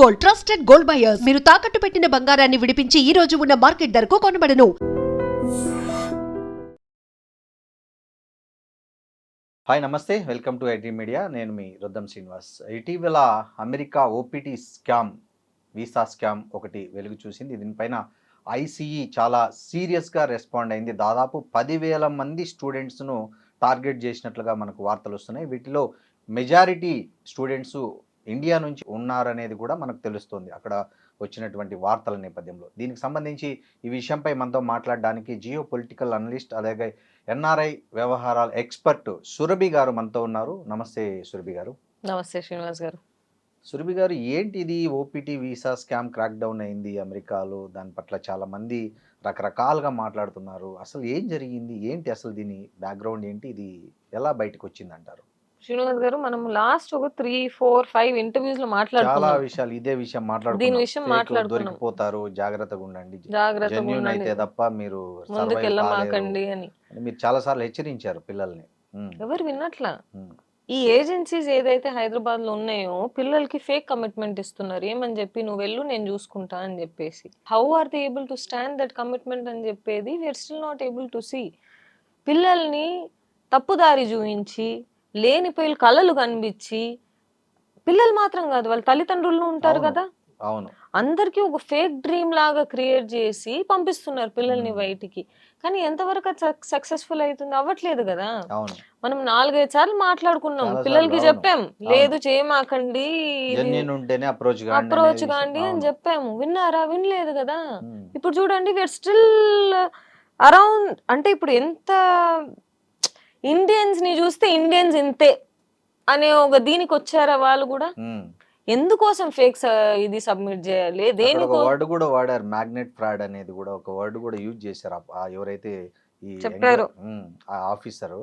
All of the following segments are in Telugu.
Gold, trusted gold buyers. మీరు తాకట్టు పెట్టిన బంగారాన్ని విడిపించి ఈ రోజు ఉన్న మార్కెట్ ధరకు కొనబడను. హాయ్ నమస్తే, వెల్కమ్ టు ఐటీ మీడియా. నేను మీ రుద్దం శ్రీనివాస్. ఇటీవల America OPT scam, visa scam ఒకటి వెలుగు చూసింది. దీనిపైన ఐసీఈ చాలా సీరియస్గా రెస్పాండ్ అయింది. దాదాపు 10,000 మంది స్టూడెంట్స్ను టార్గెట్ చేసినట్లుగా మనకు వార్తలు వస్తున్నాయి. వీటిలో మెజారిటీ స్టూడెంట్స్ ఇండియా నుంచి ఉన్నారనేది కూడా మనకు తెలుస్తుంది అక్కడ వచ్చినటువంటి వార్తల నేపథ్యంలో. దీనికి సంబంధించి ఈ విషయంపై మనతో మాట్లాడడానికి జియో పొలిటికల్ అనలిస్ట్ అలాగే ఎన్ఆర్ఐ వ్యవహారాల ఎక్స్పర్ట్ సురభి గారు మనతో ఉన్నారు. నమస్తే సురభి గారు. నమస్తే శ్రీనివాస్ గారు. సురభి గారు, ఏంటి ఇది OPT visa scam crack down అయింది అమెరికాలో, దాని పట్ల చాలా మంది రకరకాలుగా మాట్లాడుతున్నారు. అసలు ఏం జరిగింది, ఏంటి అసలు దీని బ్యాక్గ్రౌండ్ ఏంటి, ఇది ఎలా బయటకు వచ్చింది అంటారు? శ్రీనివాస్ గారు, మనం లాస్ట్ ఒక 3, 4, 5 ఇంటర్వ్యూస్ లో చాలా విషయాలు ఇదే విషయం మాట్లాడుకున్నాం. దొరికిపోతారు, జాగ్రత్తగా ఉండండి, జెన్యూన్ అయితే తప్ప మీరు ముందుకెళ్ళమాకండి అని మీరు చాలా సార్లు హెచ్చరించారు పిల్లల్ని. ఎవరు విన్నట్లా? ఈ ఏజెన్సీస్ ఏదైతే హైదరాబాద్ లో ఉన్నాయో పిల్లలకి ఫేక్ కమిట్మెంట్ ఇస్తున్నారు. ఏమని చెప్పి, నువ్వు వెళ్ళు నేను చూసుకుంటా అని చెప్పేసి. How are they able to stand that commitment అని చెప్పేది we are still not able to see. పిల్లల్ని తప్పుదారి చూపించి, లేనిపోయి కళలు కనిపించి, పిల్లలు మాత్రం కాదు వాళ్ళ తల్లిదండ్రులు ఉంటారు కదా, అవును, అందరికి ఒక ఫేక్ డ్రీమ్ లాగా క్రియేట్ చేసి పంపిస్తున్నారు పిల్లల్ని బయటికి. కానీ ఎంతవరకు సక్సెస్ఫుల్ అవుతుంది? అవ్వట్లేదు కదా. మనం 4-5 సార్లు మాట్లాడుకున్నాం, పిల్లలకి చెప్పాం లేదు చేయమాకండి, అప్రోచ్ కాండి అని చెప్పాము. విన్నారా? వినలేదు కదా. ఇప్పుడు చూడండి, వీఆర్ స్టిల్ అరౌండ్. అంటే ఇప్పుడు ఎంత ఇండియన్స్ ని చూస్తే ఇండియన్స్ ఇంతే అనే ఒక దీనికి వచ్చారా వాళ్ళు కూడా. ఎందుకోసం ఫేక్స్ ఇది సబ్మిట్ చేయాలి? దేనికి వర్డ్ కూడా వాడారు, మ్యాగ్నెట్ ఫ్రాడ్ అనేది కూడా ఒక వర్డ్ కూడా యూజ్ చేశారు ఎవరైతే ఈ చెప్పారు ఆ ఆఫీసర్.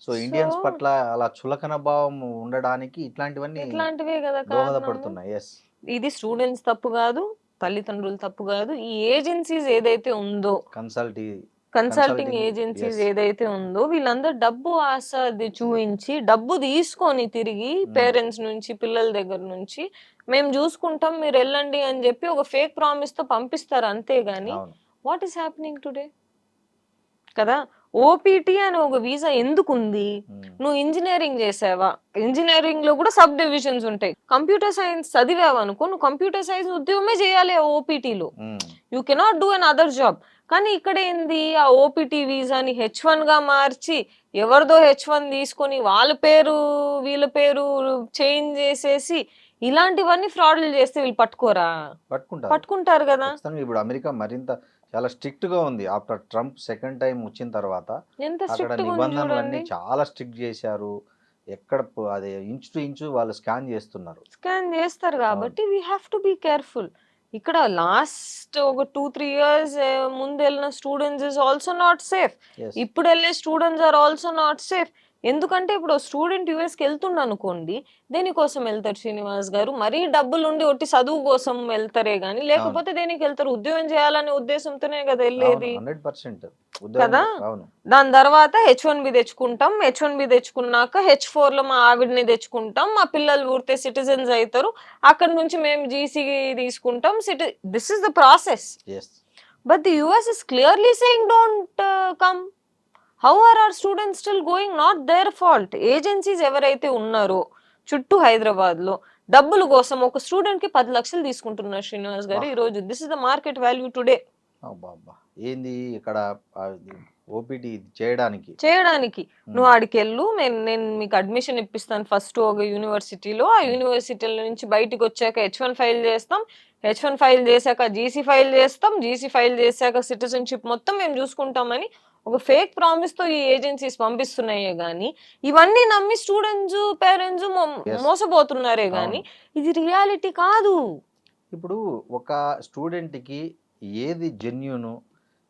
సో ఇండియన్స్ పట్ల అలా చులకన భావం ఉండడానికి ఇట్లాంటివే కదా దోహదపడుతున్నాయి. ఇది స్టూడెంట్స్ తప్పు కాదు, తల్లిదండ్రులు తప్పు కాదు. ఈ ఏజెన్సీస్ ఏదైతే ఉందో, కన్సల్టింగ్ ఏజెన్సీస్ ఏదైతే ఉందో, వీళ్ళందరూ డబ్బు ఆశ చూపించి డబ్బు తీసుకొని తిరిగి పేరెంట్స్ నుంచి, పిల్లల దగ్గర నుంచి మేము చూసుకుంటాం మీరు వెళ్ళండి అని చెప్పి ఒక ఫేక్ ప్రామిస్ తో పంపిస్తారు. అంతేగాని వాట్ ఈస్ హ్యాపెనింగ్ టుడే కదా. ఓపీటీ అని ఒక వీసా ఎందుకు ఉంది? నువ్వు ఇంజనీరింగ్ చేసావా, ఇంజనీరింగ్ లో కూడా సబ్ డివిజన్స్ ఉంటాయి. కంప్యూటర్ సైన్స్ చదివావు అనుకో, నువ్వు కంప్యూటర్ సైన్స్ ఉద్యోగమే చేయాలి ఓపీటీలో. You cannot do another job. కానీ ఇక్కడ ఏంది, ఆ ఓపీటీ వీసాని H1 గా మార్చి, ఎవరిదో H1 తీసుకొని వాళ్ళ పేరు వీళ్ళ పేరు చేంజ్ చేసేసి, ఇలాంటివన్నీ ఫ్రాడ్లు చేస్తే వీళ్ళు పట్టుకుంటారు కదా. ఇప్పుడు అమెరికా మరింత చాలా స్ట్రిక్ట్ గా ఉంది. ఆఫ్టర్ ట్రంప్ సెకండ్ టైం వచ్చిన తర్వాత అక్కడ నిబంధనలన్నీ చాలా స్ట్రిక్ట్ చేశారు. ఎక్కడ అదే ఇంచు టు ఇంచు వాళ్ళు స్కాన్ చేస్తారు కాబట్టి we have to be careful. ఇక్కడ లాస్ట్ ఒక 2-3 years ముందు వెళ్ళిన students is also not safe. ఇప్పుడు వెళ్ళే students are also not safe. ఎందుకంటే ఇప్పుడు స్టూడెంట్ యుఎస్కి వెళ్తుండ అనుకోండి, దేనికోసం వెళ్తారు శ్రీనివాస్ గారు? మరీ డబ్బులు ఉండి ఒట్టి చదువు కోసం వెళ్తారే గానీ, లేకపోతే దేనికి వెళ్తారు? ఉద్యోగం చేయాలనే ఉద్దేశంతోనే కదా వెళ్ళేది కదా. దాని తర్వాత H1B తెచ్చుకుంటాం, H1B తెచ్చుకున్నాక H4 లో మా ఆవిడని తెచ్చుకుంటాం, మా పిల్లలు ఊరితే సిటిజన్స్ అవుతారు, అక్కడ నుంచి మేము జీసీ తీసుకుంటాం. This is the process. But the US is clearly saying don't come. How are our students still going? Not their fault. Agencies ఎవరైతే ఉన్నారో చుట్టూ హైదరాబాద్ లో డబ్బుల కోసం ఒక స్టూడెంట్ కి 10 లక్షలు తీసుకుంటున్నారు శ్రీనివాస్ గారు ఈ రోజు. This is the market value today. ఏంది ఇక్కడ ఓపీటీ చేయడానికి నువ్వు ఆడికి వెళ్ళు, నేను మీకు అడ్మిషన్ ఇప్పిస్తాను ఫస్ట్ ఒక యూనివర్సిటీలో. ఆ యూనివర్సిటీల నుంచి బయటకు వచ్చాక H1 ఫైల్ చేస్తాం, H1 ఫైల్ చేశాక జీసీ ఫైల్ చేస్తాం, జీసీ ఫైల్ చేశాక సిటిజన్షిప్ మొత్తం మేము చూసుకుంటామని ఒక ఫేక్ ప్రామిస్ తో ఈ ఏజెన్సీస్ పంపిస్తున్నాయే గానీ, ఇవన్నీ నమ్మి స్టూడెంట్స్ పేరెంట్స్ మోసపోతున్నారే గానీ ఇది రియాలిటీ కాదు. ఇప్పుడు ఒక స్టూడెంట్ కి ఏది జెన్యూను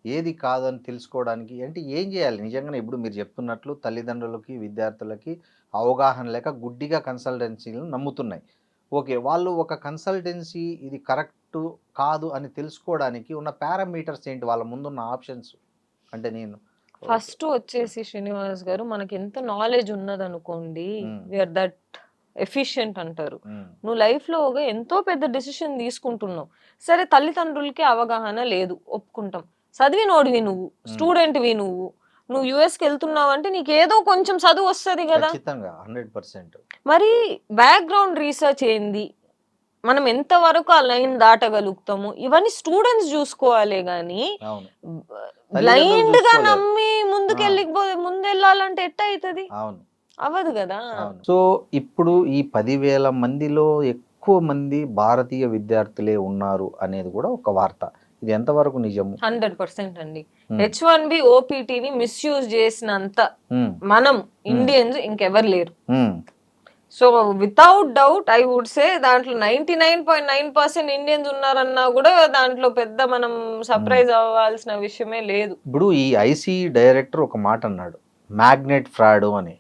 ఏది కాదని తెలుసుకోవడానికి అంటే ఏం చేయాలి నిజంగానే? ఇప్పుడు మీరు చెప్తున్నట్లు తల్లిదండ్రులకి విద్యార్థులకి అవగాహన లేక గుడ్డిగా కన్సల్టెన్సీలను నమ్ముతున్నాయి. ఓకే, వాళ్ళు ఒక కన్సల్టెన్సీ ఇది కరెక్ట్ కాదు అని తెలుసుకోవడానికి ఉన్న పారామీటర్స్ ఏంటి, వాళ్ళ ముందున్న ఆప్షన్స్? అంటే నేను ఫస్ట్ వచ్చేసి శ్రీనివాస్ గారు, మనకి ఎంత నాలెడ్జ్ ఉన్నది అనుకోండి, వీఆర్ దట్ ఎఫిషియెంట్ అంటారు. ఉమ్, నువ్వు లైఫ్ లో ఒక ఎంతో పెద్ద డెసిషన్ తీసుకుంటున్నావు. సరే తల్లిదండ్రులకి అవగాహన లేదు, ఒప్పుకుంటాం. చదివినోడివి నువ్వు, స్టూడెంట్వి నువ్వు, నువ్వు యుఎస్కి వెళ్తున్నావు అంటే నీకు ఏదో కొంచెం చదువు వస్తుంది కదా. ఖచ్చితంగా 100%. మరి బ్యాక్గ్రౌండ్ రీసెర్చ్ ఏంది, మనం ఎంతవరకు ఆ లైన్ దాటగలుగుతాము, ఇవన్నీ స్టూడెంట్స్ చూసుకోవాలి గాని అవును, బ్లైండ్ గా చూసుకోలేరు. నమ్మి ముందెళ్ళాలంటే ఎట్ట అవుతుంది, అవును, అవ్వదు కదా. అవును. సో ఇప్పుడు ఈ 10,000 మందిలో ఎక్కువ మంది భారతీయ విద్యార్థులే ఉన్నారు అనేది కూడా ఒక వార్త. ఇది ఎంతవరకు నిజము? 100% అండి. Hmm. H1B ఓపీటీని మిస్యూజ్ చేసినంత ఉమ్, మనం ఇండియన్స్ ఇంకెవరు లేరు. Um, so without doubt I would say దాంట్లో 99.9% ఇండియన్స్ ఉన్నారన్నా కూడా దాంట్లో పెద్ద మనం సర్ప్రైజ్ అవ్వాల్సిన విషయమే లేదు. ఇప్పుడు ఈ ఐసీ డైరెక్టర్ ఒక మాట అన్నాడు, మ్యాగ్నెట్ ఫ్రాడ్ అని.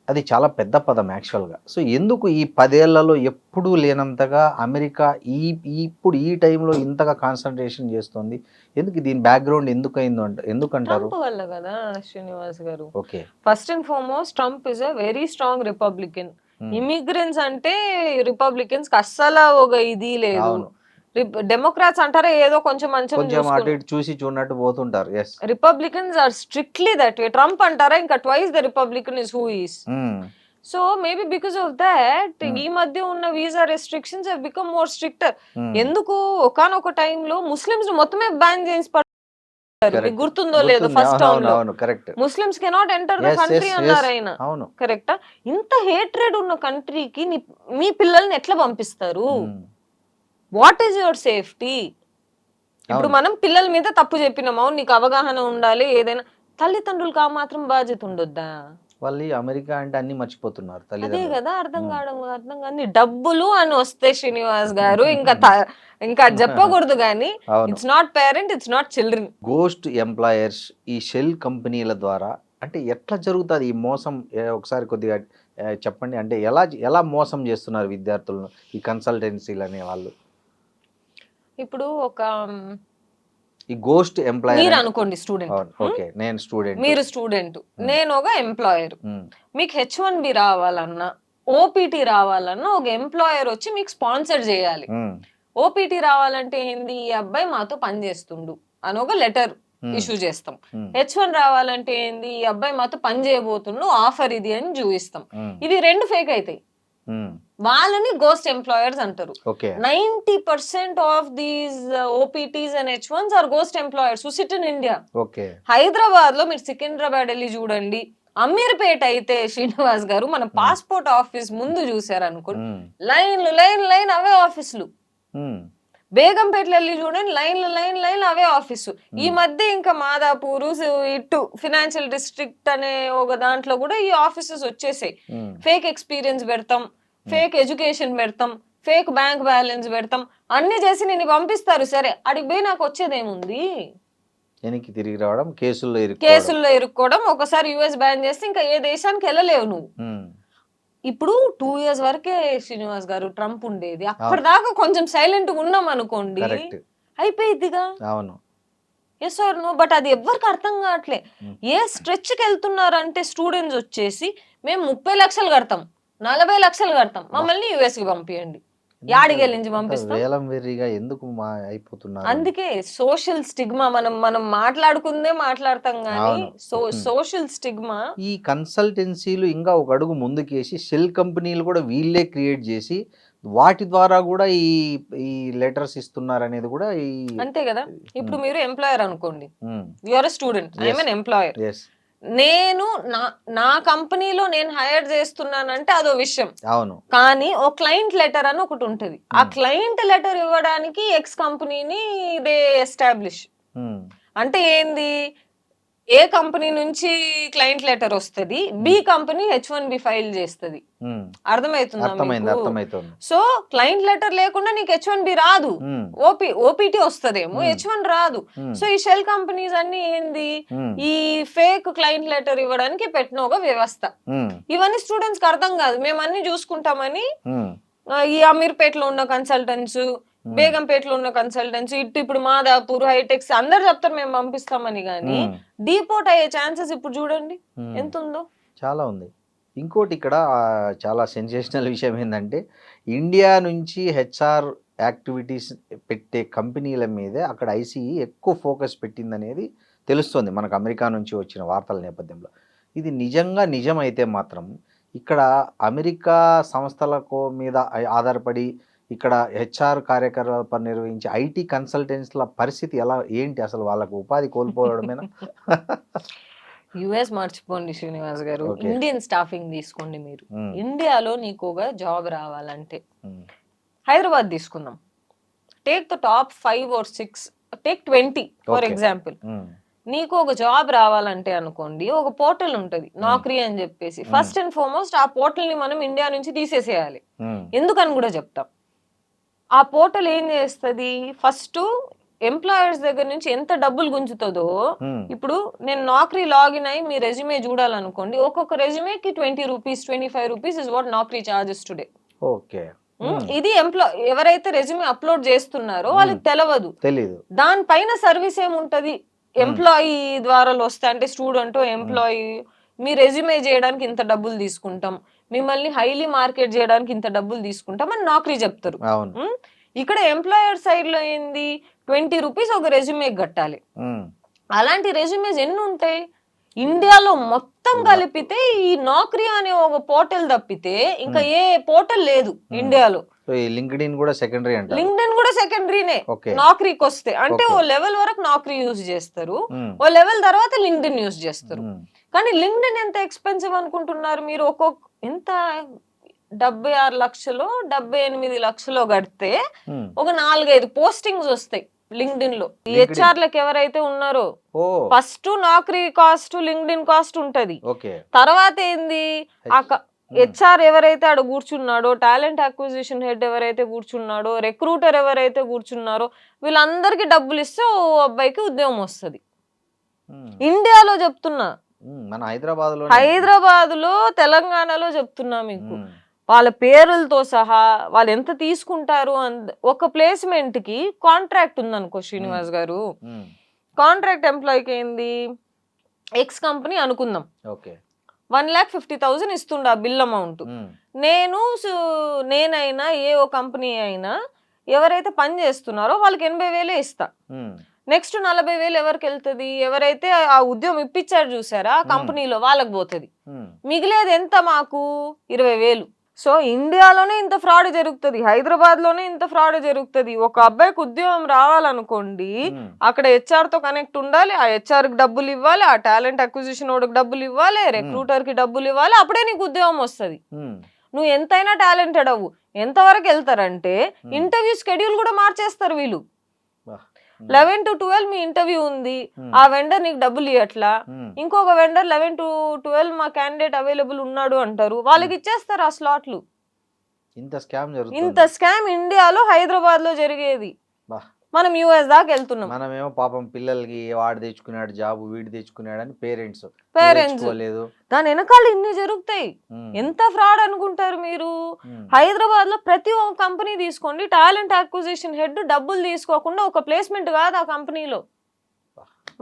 అది చాలా పెద్ద పదం యాక్చువల్గా. సో ఎందుకు ఈ 10 ఏళ్లలో ఎప్పుడూ లేనంతగా అమెరికా ఇప్పుడు ఈ టైంలో ఇంతగా కాన్సన్ట్రేషన్ చేస్తుంది? ఎందుకు దీని బ్యాక్గ్రౌండ్ ఎందుకంటారు? ట్రంప్ వల్ల కదా శ్రీనివాస్ గారు. Okay, first and foremost Trump is a very strong Republican. Immigrants అంటే రిపబ్లికన్స్ కి అస్సలు ఒక ఇది లేదు. అవును, డెమోక్రాట్స్ అంటారా ఏదో కొంచెం కొంచెం అటు ఇటు చూసి చూడనట్టు పోతుంటారు. Yes, Republicans are strictly that way. Trump అంటారా ఇంకా twice the Republican is who is. So maybe because of that ఈ మధ్య ఉన్న visa restrictions have become more stricter. ఎందుకు ఒకానొక టైంలో ముస్లిమ్స్ మొత్తమే బ్యాన్ చేసి పడ్డారు. మీకు గుర్తుందో లేదో ఫస్ట్ టర్మ్ లో Muslims cannot enter the country అన్నారు ఆయన. కరెక్టా? ఇంత హేట్రెడ్ ఉన్న కంట్రీకి మీ పిల్లల్ని ఎట్లా పంపిస్తారు? What is your safety? ఇప్పుడు మనం పిల్లల మీద తప్పు చెప్పినాం, అవును నీకు అవగాహన ఉండాలి, ఏదైనా తల్లిదండ్రులకు ఆ మాత్రం బాధ్యత ఉండొద్దా? వాళ్ళు అమెరికా అంటే అన్ని మర్చిపోతున్నారు. అదే కదా అర్థం కాదు. డబ్బులు అని వస్తే శ్రీనివాస్ గారు ఇంకా చెప్పకూడదు కానీ it's not parent, it's not children. Ghost employers, ఈ షెల్ కంపెనీల ద్వారా అంటే ఎట్లా జరుగుతుంది ఈ మోసం? ఒకసారి కొద్దిగా చెప్పండి. అంటే ఎలా మోసం చేస్తున్నారు విద్యార్థులను ఈ కన్సల్టెన్సీలు అనే వాళ్ళు? ఇప్పుడు ఒక ఈ గోస్ట్ ఎంప్లాయర్ మీరు అనుకోండి స్టూడెంట్, ఓకే నేను స్టూడెంట్, మీరు స్టూడెంట్, నేను ఒక ఎంప్లాయర్. మీకు H1B రావాలన్నా ఓపీటీ రావాలన్నా ఒక ఎంప్లాయర్ వచ్చి మీకు స్పాన్సర్ చేయాలి. ఓపీటీ రావాలంటే ఏంది, ఈ అబ్బాయి మాతో పని చేస్తుండు అని ఒక లెటర్ ఇష్యూ చేస్తాం. H1 రావాలంటే ఏంది, ఈ అబ్బాయి మాతో పని చేయబోతుండు, ఆఫర్ ఇది అని చూపిస్తాం. ఇవి రెండు ఫేక్ అవుతాయి. వాళ్ళని గోస్ట్ ఎంప్లాయర్స్ అంటారు. 90% of these OPTs and H1s are ghost employers who sit in India. Hyderabad లో మీరు సికింద్రాబాద్ వెళ్ళి చూడండి, అమీర్పేట అయితే శ్రీనివాస్ గారు మన పాస్పోర్ట్ ఆఫీస్ ముందు చూసారు అనుకోండి, లైన్ అవే ఆఫీసులు. బేగంపేటలో వెళ్ళి చూడండి, లైన్ అవే ఆఫీసు. ఈ మధ్య ఇంకా మాదాపూర్ ఇటు ఫినాన్షియల్ డిస్ట్రిక్ట్ అనే ఒక దాంట్లో కూడా ఈ ఆఫీసెస్ వచ్చేసాయి. ఫేక్ ఎక్స్పీరియన్స్ పెడతాం, ఫేక్ ఎడ్యుకేషన్ పెడతాం, ఫేక్ బ్యాంక్ బ్యాలెన్స్ పెడతాం, అన్ని చేసి నేను పంపిస్తారు. సరే అడిగి పోయి నాకు వచ్చేదేముంది? వెనక్కి తిరిగి రావడం, కేసుల్లో ఇరుక్కోవడం. ఒకసారి యుఎస్ బ్యాన్ చేస్తే ఇంకా ఏ దేశానికి వెళ్ళలేవు నువ్వు. ఇప్పుడు 2 years వరకే శ్రీనివాస్ గారు ట్రంప్ ఉండేది. అప్పటిదాకా కొంచెం సైలెంట్ గా ఉన్నాం అనుకోండి, అయిపోయిద్దిగా. Yes or no? బట్ అది ఎవరికి అర్థం కావట్లే. ఏ స్ట్రెచ్ కి వెళ్తున్నారంటే స్టూడెంట్స్ వచ్చేసి మేము 30 లక్షలు కడతాం, 40 లక్షలు కడతాం, మమ్మల్ని యుఎస్ కి పంపియండి. యాడికి వెళ్ళి పంపిస్తాం? అందుకే సోషల్ స్టిగ్మా. మనం మాట్లాడుతాం కానీ సోషల్ స్టిగ్మా. ఈ కన్సల్టెన్సీలు ఇంకా ఒక అడుగు ముందుకేసి షెల్ కంపెనీలు కూడా వీళ్ళే క్రియేట్ చేసి వాటి ద్వారా కూడా ఈ లెటర్స్ ఇస్తున్నారు అనేది కూడా అంతే కదా. ఇప్పుడు మీరు ఎంప్లాయర్ అనుకోండి, you are a student, I am an employer. నేను నా కంపెనీలో నేను హైర్ చేస్తున్నానంటే అదో విషయం. అవును. కానీ ఓ క్లయింట్ లెటర్ అని ఒకటి ఉంటది. ఆ క్లయింట్ లెటర్ ఇవ్వడానికి ఎక్స్ కంపెనీని దే ఎస్టాబ్లిష్. అంటే ఏంది, ఏ కంపెనీ నుంచి క్లయింట్ లెటర్ వస్తుంది, బి కంపెనీ H1B ఫైల్ చేస్తుంది. అర్థమవుతుందా? సో క్లయింట్ లెటర్ లేకుండా నీకు H1B రాదు, ఓపీటీ వస్తుందేమో, H1 రాదు. సో ఈ షెల్ కంపెనీస్ అన్ని ఏంది, ఈ ఫేక్ క్లయింట్ లెటర్ ఇవ్వడానికి పెట్టిన ఒక వ్యవస్థ. ఇవన్నీ స్టూడెంట్స్ కి అర్థం కాదు. మేము అన్ని చూసుకుంటామని ఈ అమీర్పేటలో ఉన్న కన్సల్టెంట్స్, బేగంపేటలో ఉన్న కన్సల్టెంట్స్, ఇప్పుడు మాదాపూర్, హైటెక్స్ అందరు చెప్తారు మేము పంపిస్తామని. కానీ డీపోర్ట్ అయ్యే ఛాన్సెస్ ఇప్పుడు చూడండి ఎంత ఉందో. చాలా ఉంది. ఇంకోటి ఇక్కడ చాలా సెన్సేషనల్ విషయం ఏంటంటే ఇండియా నుంచి హెచ్ఆర్ యాక్టివిటీస్ పెట్టే కంపెనీల మీదే అక్కడ ఐసీఈ ఎక్కువ ఫోకస్ పెట్టిందనేది తెలుస్తుంది మనకు అమెరికా నుంచి వచ్చిన వార్తల నేపథ్యంలో. ఇది నిజంగా నిజమైతే మాత్రం ఇక్కడ అమెరికా సంస్థలకు మీద ఆధారపడి ఇక్కడ హెచ్ఆర్ కార్యకలాపాలు నిర్వహించే ఐటీ కన్సల్టెన్సీల పరిస్థితి ఎలా ఏంటి, అసలు వాళ్ళకు ఉపాధి కోల్పోవడమేనా? యుఎస్ మర్చిపోండి శ్రీనివాస్ గారు, Okay. ఇండియన్ స్టాఫింగ్ తీసుకోండి మీరు. Hmm. ఇండియాలో నీకు ఒక జాబ్ రావాలంటే హైదరాబాద్ తీసుకుందాం, take the top 5 or 6, take 20 for Okay. Example. నీకు ఒక జాబ్ రావాలంటే అనుకోండి, ఒక పోర్టల్ ఉంటది నాక్రీ అని చెప్పేసి. ఫస్ట్ అండ్ ఫార్మోస్ట్ ఆ పోర్టల్ ని మనం ఇండియా నుంచి తీసేసేయాలి. ఎందుకని కూడా చెప్తాం. ఆ పోర్టల్ ఏం చేస్తుంది, ఫస్ట్ ఎంప్లాయర్స్ దగ్గర నుంచి ఎంత డబ్బులు గుంజుతుందో, ఇప్పుడు నేను నాక్రీ లాగిన్ అయ్యి మీ రెజ్యూమే చూడాలనుకోండి, ఒక్కొక్క రెజ్యూమేకి 20 rupees 25 rupees is what Naukri charges today. Okay, ఇది ఎవరైతే రెజ్యూమే అప్లోడ్ చేస్తున్నారో వాళ్ళకి తెలియదు. దానిపైన సర్వీస్ ఏముంటది, ఎంప్లాయీ ద్వారా వస్తే అంటే స్టూడెంట్ ఎంప్లాయీ మీ రెజ్యూమే చేయడానికి ఇంత డబ్బులు తీసుకుంటాం, మిమ్మల్ని హైలీ మార్కెట్ చేయడానికి ఇంత డబ్బులు తీసుకుంటాం అని నాక్రీ చెప్తారు. ఇక్కడ ఎంప్లాయర్ సైడ్ లో ఏంది, 20 రూపీస్ ఒక రెజ్యూమే కట్టాలి. అలాంటి రెజ్యూమేస్ ఎన్ని ఉంటాయి ఇండియాలో మొత్తం కలిపితే? ఈ నాక్రీ అనే ఒక పోర్టల్ తప్పితే ఇంకా ఏ పోర్టల్ లేదు ఇండియాలో. లింక్డ్ఇన్ కూడా సెకండరీ అంటారు. లింక్డ్ఇన్ కూడా సెకండరీనే నాక్రీకి వస్తే. అంటే ఓ లెవెల్ వరకు నాక్రీ యూజ్ చేస్తారు, ఓ లెవెల్ తర్వాత లింక్డ్ఇన్ యూజ్ చేస్తారు. కానీ లింక్డ్ఇన్ ఎంత ఎక్స్పెన్సివ్ అనుకుంటున్నారు మీరు? ఎంత 76 లక్షలు 78 లక్షలు కడితే ఒక 4-5 పోస్టింగ్స్ వస్తాయి లింక్డ్ఇన్ లో. హెచ్ఆర్ లకు ఎవరైతే ఉన్నారో ఫస్ట్ నాక్రీ కాస్ట్ లింక్డ్ఇన్ కాస్ట్ ఉంటది. తర్వాత ఏంది, హెచ్ఆర్ ఎవరైతే ఆడ కూర్చున్నాడో, టాలెంట్ అక్విజిషన్ హెడ్ ఎవరైతే కూర్చున్నాడో, రిక్రూటర్ ఎవరైతే కూర్చున్నారో, వీళ్ళందరికీ డబ్బులు ఇస్తే ఓ అబ్బాయికి ఉద్యోగం వస్తుంది. ఇండియాలో చెప్తున్నా, మన హైదరాబాద్ లో తెలంగాణలో చెప్తున్నా మీకు, వాళ్ళ పేర్లతో సహా వాళ్ళు ఎంత తీసుకుంటారు. ఒక ప్లేస్మెంట్ కి కాంట్రాక్ట్ ఉందనుకో శ్రీనివాస్ గారు, కాంట్రాక్ట్ ఎంప్లాయీకి ఏంది, ఎక్స్ కంపెనీ అనుకుందాం, 1,50,000 ఇస్తుండ బిల్ అమౌంట్. నేనైనా ఏ ఓ కంపెనీ అయినా ఎవరైతే పని చేస్తున్నారో వాళ్ళకి 80,000 ఇస్తా. నెక్స్ట్ 40,000 ఎవరికి వెళ్తుంది, ఎవరైతే ఆ ఉద్యోగం ఇప్పించారు చూసారా ఆ కంపెనీలో వాళ్ళకి పోతుంది. మిగిలేది ఎంత, మాకు 20,000. సో ఇండియాలోనే ఇంత ఫ్రాడ్ జరుగుతుంది, హైదరాబాద్ లోనే ఇంత ఫ్రాడ్ జరుగుతుంది. ఒక అబ్బాయికి ఉద్యోగం రావాలనుకోండి, అక్కడ హెచ్ఆర్ తో కనెక్ట్ ఉండాలి, ఆ హెచ్ఆర్ కి డబ్బులు ఇవ్వాలి, ఆ టాలెంట్ అక్విజిషన్ వాడికి డబ్బులు ఇవ్వాలి, రిక్రూటర్ కి డబ్బులు ఇవ్వాలి, అప్పుడే నీకు ఉద్యోగం వస్తుంది. నువ్వు ఎంతైనా టాలెంటెడ్ అవ్వు. ఎంతవరకు వెళ్తారంటే ఇంటర్వ్యూ షెడ్యూల్ కూడా మార్చేస్తారు వీళ్ళు. 11 to 12 మీ ఇంటర్వ్యూ ఉంది, ఆ వెండర్ నీకు డబ్బులు ఇవ్వట్లా, ఇంకొక వెండర్ 11 to 12 మా క్యాండిడేట్ అవైలబుల్ ఉన్నాడు అంటారు, వాళ్ళకి ఇచ్చేస్తారు ఆ స్లాట్లు. ఇంత స్కామ్ ఇండియాలో హైదరాబాద్ లో జరిగేది. మనం యూఎస్ దాకా వెళ్తున్నాం. మనమేమో పాపం పిల్లలకి వాడు తెచ్చుకున్నాడు జాబ్, వీడు తెచ్చుకున్నాడు అని పేరెంట్స్ దాని వెనకాల ఇన్ని జరుగుతాయి. ఎంత ఫ్రాడ్ అనుకుంటారు మీరు? హైదరాబాద్ లో ప్రతి ఒక్క కంపెనీ తీసుకోండి, టాలెంట్ అక్విజిషన్ హెడ్ డబ్బులు తీసుకోకుండా ఒక ప్లేస్మెంట్ కాదు ఆ కంపెనీలో.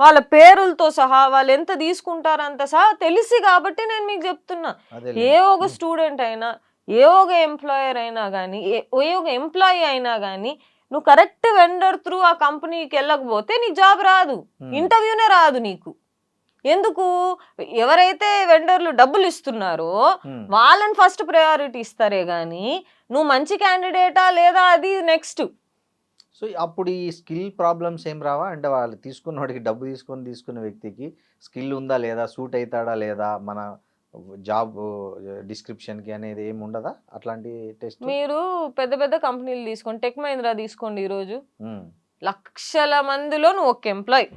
వాళ్ళ పేరులతో సహా వాళ్ళు ఎంత తీసుకుంటారంత సహా తెలిసి కాబట్టి నేను మీకు చెప్తున్నా. ఏ ఒక స్టూడెంట్ అయినా, ఏ ఒక ఎంప్లాయర్ అయినా కానీ, ఏ ఒక ఎంప్లాయీ అయినా కానీ, నువ్వు కరెక్ట్ వెండర్ త్రూ ఆ కంపెనీకి వెళ్ళకపోతే నీకు జాబ్ రాదు, ఇంటర్వ్యూనే రాదు నీకు. ఎందుకు? ఎవరైతే వెండర్లు డబ్బులు ఇస్తున్నారో వాళ్ళని ఫస్ట్ ప్రయారిటీ ఇస్తారే గానీ నువ్వు మంచి క్యాండిడేటా లేదా అది నెక్స్ట్. సో అప్పుడు ఈ స్కిల్ ప్రాబ్లమ్స్ ఏం రావా? అంటే వాళ్ళు తీసుకున్న వాడికి డబ్బు తీసుకున్న వ్యక్తికి స్కిల్ ఉందా లేదా, సూట్ అవుతాడా లేదా మన జాబ్ డిస్క్రిప్షన్ కి అనేది ఏమి ఉండదా అట్లాంటి టెస్ట్? మీరు పెద్ద పెద్ద కంపెనీలు తీసుకోండి, టెక్ మహీంద్రా తీసుకోండి, ఈరోజు లక్షల మందిలో నువ్వు ఒక ఎంప్లాయ్.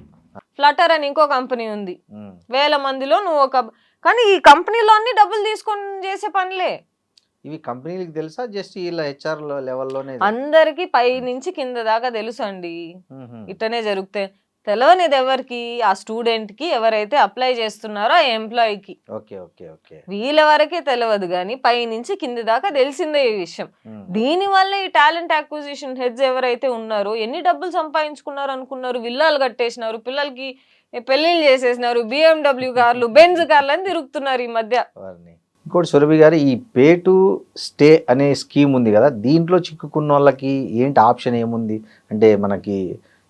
ఫ్లటర్ అని ఇంకో కంపెనీ ఉంది, 1000 మందిలో నువ్వు ఒక. కానీ ఈ కంపెనీలో అన్ని డబ్బులు తీసుకొని చేసే పనులే. ఇవి కంపెనీలకు తెలుసా, జస్ట్ ఇలా హెచ్ఆర్ లెవెల్లోనే? అందరికి పై నుంచి కింద దాకా తెలుసు అండి, ఇట్టనే జరుగుతాయి. తెలియనిది ఎవరికి? ఆ స్టూడెంట్ కి, ఎవరైతే అప్లై చేస్తున్నారో ఆ ఎంప్లాయీకి. వీళ్ళ వరకే తెలియదు కానీ పై నుంచి కింది దాకా తెలిసిందే ఈ విషయం. దీని వల్ల ఈ టాలెంట్ అక్విజిషన్ హెడ్స్ ఎవరైతే ఉన్నారో ఎన్ని డబ్బులు సంపాదించుకున్నారు అనుకున్నారు? విల్లాలు కట్టేసినారు, పిల్లలకి పెళ్లిళ్ళు చేసేసినారు, BMW కార్లు, బెంజ్ కార్లు అని తిరుగుతున్నారు ఈ మధ్య. ఇంకోటి సురభి గారు, ఈ పే టు స్టే అనే స్కీమ్ ఉంది కదా, దీంట్లో చిక్కుకున్న వాళ్ళకి ఏంటి ఆప్షన్ ఏముంది? అంటే మనకి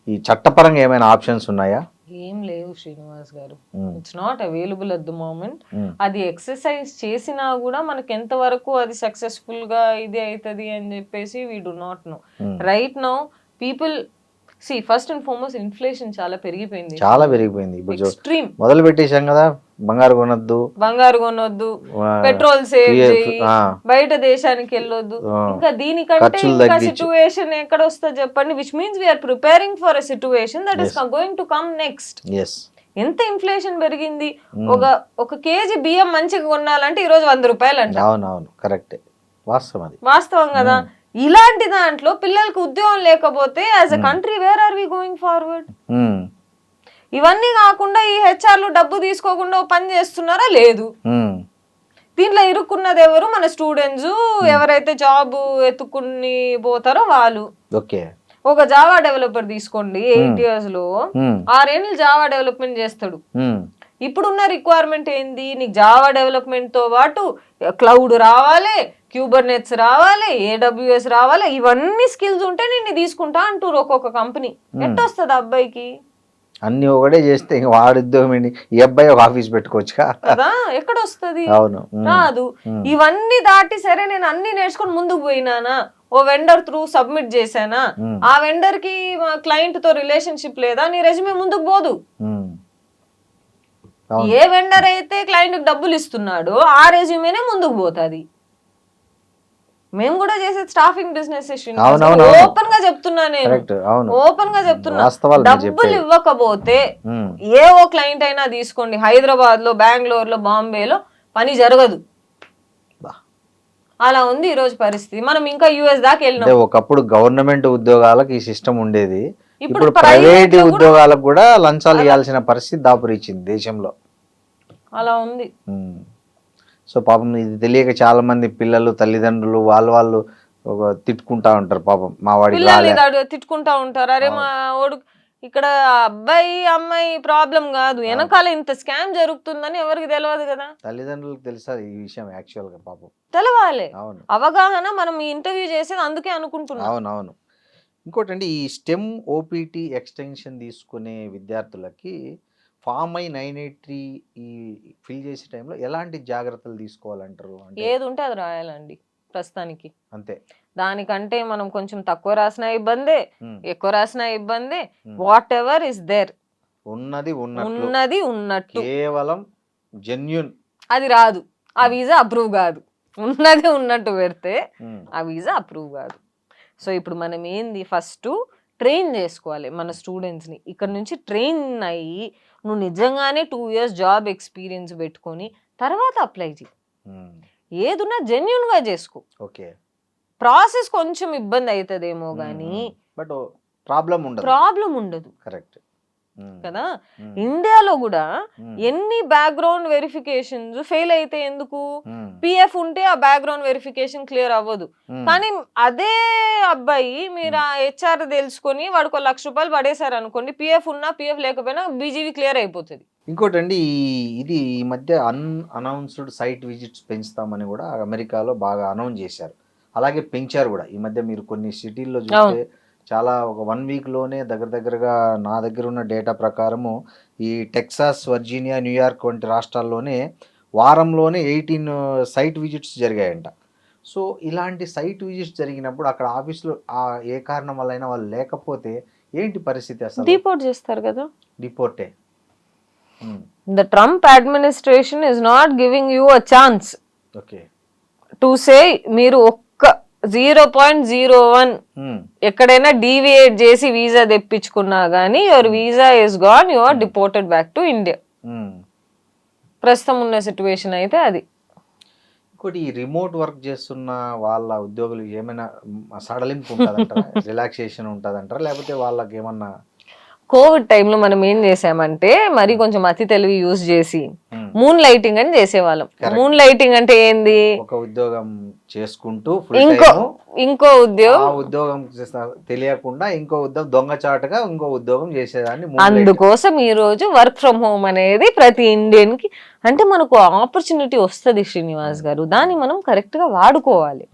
ఈ చట్టపరంగా ఏమైనా ఆప్షన్స్ ఉన్నాయా? ఏం లేవు Srinivas garu, it's not available at the moment. అది ఎక్సర్సైజ్ చేసినా కూడా మనకి ఎంత వరకు అది సక్సెస్ఫుల్ గా ఇది అవుతుంది అని చెప్పేసి we do not know right now. People see first and foremost inflation చాలా పెరిగిపోయింది. ఇప్పుడు ఎక్స్ట్రీమ్. మొదలు పెట్టేశాం కదా, బంగారు కొనొద్దు, పెట్రోల్ సేవ్ చేయి, బయట దేశానికి వెళ్ళొద్దు. ఇంకా దీనికంటే ఇంకా సిచ్యువేషన్ ఎక్కడ వస్తుందో చెప్పండి. Which means we're preparing for a situation that is going to come next. ఎంత ఇన్ఫ్లేషన్ పెరిగింది. ఒక కేజీ బియ్యం మంచిగా కొనాలంటే ఈ రోజు 100 రూపాయలు అంట. అవునవును, కరెక్ట్, వాస్తవం కదా. ఇలాంటి దాంట్లో పిల్లలకు ఉద్యోగం లేకపోతే as a country where are we going forward? ఇవన్నీ కాకుండా ఈ హెచ్ఆర్లు డబ్బు తీసుకోకుండా పని చేస్తున్నారా? లేదు. దీంట్లో ఇరుక్కున్నది ఎవరు? మన స్టూడెంట్స్, ఎవరైతే జాబ్ ఎత్తుకుని పోతారో వాళ్ళు. ఒక జావా డెవలపర్ తీసుకోండి, 8 years లో 6 ఏళ్ళు జావా డెవలప్మెంట్ చేస్తాడు. ఇప్పుడున్న రిక్వైర్మెంట్ ఏంది? నీకు జావా డెవలప్మెంట్ తో పాటు క్లౌడ్ రావాలి, క్యూబర్నెట్స్ రావాలి, AWS రావాలి. ఇవన్నీ స్కిల్స్ ఉంటే నేను తీసుకుంటా అంటారు ఒక్కొక్క కంపెనీ. ఎట్టొస్తుంది అబ్బాయికి? అన్ని ఒకటే చేస్తే వాడి ఉద్యోగం ఏంటి? ఈ అబ్బాయి ఒక ఆఫీస్ పెట్టుకోవచ్చు కదా, ఎక్కడ వస్తుంది? రాదు. ఇవన్నీ దాటి సరే నేను అన్ని నేర్చుకుని ముందుకు పోయినానా, ఓ వెండర్ త్రూ సబ్మిట్ చేశానా, ఆ వెండర్ కి క్లయింట్ తో రిలేషన్షిప్ లేదా, నీ రెజ్యూమే ముందుకు పోదు. ఏ వెండర్ అయితే క్లయింట్ డబ్బులు ఇస్తున్నాడో ఆ రెజ్యూమేనే ముందుకు పోతుంది. మేము కూడా చేసే స్టాఫింగ్ బిజినెస్ ఓపెన్ గా చెప్తున్నా, నేను ఓపెన్ గా చెప్తున్నా. డబ్బులు ఇవ్వకపోతే ఏ ఓ క్లయింట్ అయినా తీసుకోండి, హైదరాబాద్ లో, బెంగళూరు లో, బాంబేలో పని జరగదు. అలా ఉంది ఈ రోజు పరిస్థితి. మనం ఇంకా US దాకా వెళ్ళినాం. ఒకప్పుడు గవర్నమెంట్ ఉద్యోగాలకు ఈ సిస్టమ్ ఉండేది, ఇప్పుడు ప్రైవేట్ ఉద్యోగాలకు కూడా లంచాలు ఇవ్వాల్సిన పరిస్థితి దాపురించింది దేశంలో. అలా ఉంది. సో పాపం ఇది తెలియక చాలా మంది పిల్లలు, తల్లిదండ్రులు వాళ్ళు తిట్టుకుంటా ఉంటారు. పాపం మా వాడి తిట్టుకుంటా ఉంటారు. అరే మా వాడు ఇక్కడ అబ్బాయి అమ్మాయి ప్రాబ్లం కాదు, వెనకాల ఇంత స్కామ్ జరుగుతుందని ఎవరికి తెలియదు కదా. తల్లిదండ్రులకు తెలుసా ఈ విషయం? యాక్చువల్ గా పాపం తెలవాలి, అవగాహన. మనం ఈ ఇంటర్వ్యూ చేసేది అందుకే అనుకుంటున్నాం. అవునవును. ఇంకోటి అండి, ఈ స్టెమ్ OPT ఎక్స్టెన్షన్ తీసుకునే విద్యార్థులకి ఫామ్ I-983 ఈ ఫిల్ చేసే టైంలో ఎలాంటి జాగ్రత్తలు తీసుకోవాలంటారు? ఏది ఉంటే అది రాయాలండి ప్రస్తుతానికి, అంతే. దానికంటే మనం కొంచెం తక్కువ రాసినా ఇబ్బందే, ఎక్కువ రాసినా ఇబ్బందే. వాట్ ఎవర్ ఇస్ దేర్, ఉన్నది ఉన్నట్టు కేవలం జెన్యూన్ అది రాదు. ఆ వీసా అప్రూవ్ కాదు. ఉన్నది ఉన్నట్టు పెడితే ఆ వీసా అప్రూవ్ కాదు. సో ఇప్పుడు మనం ఏంది, ఫస్ట్ ట్రైన్ చేసుకోవాలి మన స్టూడెంట్స్ని. ఇక్కడ నుంచి ట్రైన్ అయ్యి నువ్వు నిజంగానే 2 years జాబ్ ఎక్స్పీరియన్స్ పెట్టుకొని తర్వాత అప్లై చేయి. ఏదున్నా జెన్యున్గా చేసుకో. ప్రాసెస్ కొంచెం ఇబ్బంది అవుతుందేమో కానీ బట్ ప్రాబ్లం ఉండదు. కరెక్ట్ కదా. ఇండియాలో కూడా ఎన్ని బ్యాక్గ్రౌండ్ వెరిఫికేషన్స్ ఫెయిల్ అయితే ఎందుకు? PF ఉంటే ఆ బ్యాక్గ్రౌండ్ వెరిఫికేషన్ క్లియర్ అవ్వదు. కానీ అదే అబ్బాయి మీరు ఆ HR తెలుసుకొని వాడికి ₹1,00,000 పడేశారు అనుకోండి, PF ఉన్నా PF లేకపోయినా BGV క్లియర్ అయిపోతుంది. ఇంకోటండి, ఇది ఈ మధ్య అన్అనౌన్స్డ్ సైట్ విజిట్స్ పెంచుతామని కూడా అమెరికాలో బాగా అనౌన్స్ చేశారు. అలాగే పెంచారు కూడా ఈ మధ్య. మీరు కొన్ని సిటీల్లో చూస్తే చాలా ఒక 1 weekలోనే దగ్గరగా నా దగ్గర ఉన్న డేటా ప్రకారము ఈ టెక్సాస్, వర్జీనియా, న్యూయార్క్ వంటి రాష్ట్రాల్లోనే వారంలోనే 18 సైట్ విజిట్స్ జరిగాయంట. సో ఇలాంటి సైట్ విజిట్స్ జరిగినప్పుడు అక్కడ ఆఫీస్లో ఏ కారణం వల్ల వాళ్ళు లేకపోతే ఏంటి పరిస్థితి? అసలు డిపోర్ట్ చేస్తారు కదా. డిపోర్టే. The Trump administration is not giving you a chance to say మీరు 0.01 ఎక్కడైనా డీవియేట్ చేసి వీసా తెప్పించుకున్నా గానీ your visa is gone, you are deported back to India. ప్రస్తుతం ఉన్న సిచ్యువేషన్ అయితే అది. ఇంకోటి, రిమోట్ వర్క్ చేస్తున్న వాళ్ళ ఉద్యోగులు ఏమైనా సడలింపు ఉంటుందంటారా? రిలాక్సేషన్ ఉంటుందంటారా? లేకపోతే వాళ్ళకి ఏమన్నా కోవిడ్ టైంలో మనం ఏం చేసామంటే మరి కొంచెం అతి తెలివి యూజ్ చేసి మూన్ లైటింగ్ అని చేసేవాళ్ళం. మూన్ లైటింగ్ అంటే ఏంది, ఒక ఉద్యోగం చేసుకుంటూ ఇంకో ఉద్యోగం తెలియకుండా ఇంకో ఉద్యోగం దొంగచాటుగా ఇంకో ఉద్యోగం చేసేదాన్ని. అందుకోసం ఈ రోజు వర్క్ ఫ్రమ్ హోమ్ అనేది ప్రతి ఇండియన్ కి, అంటే మనకు ఆపర్చునిటీ వస్తుంది శ్రీనివాస్ గారు, దాన్ని మనం కరెక్ట్ గా వాడుకోవాలి.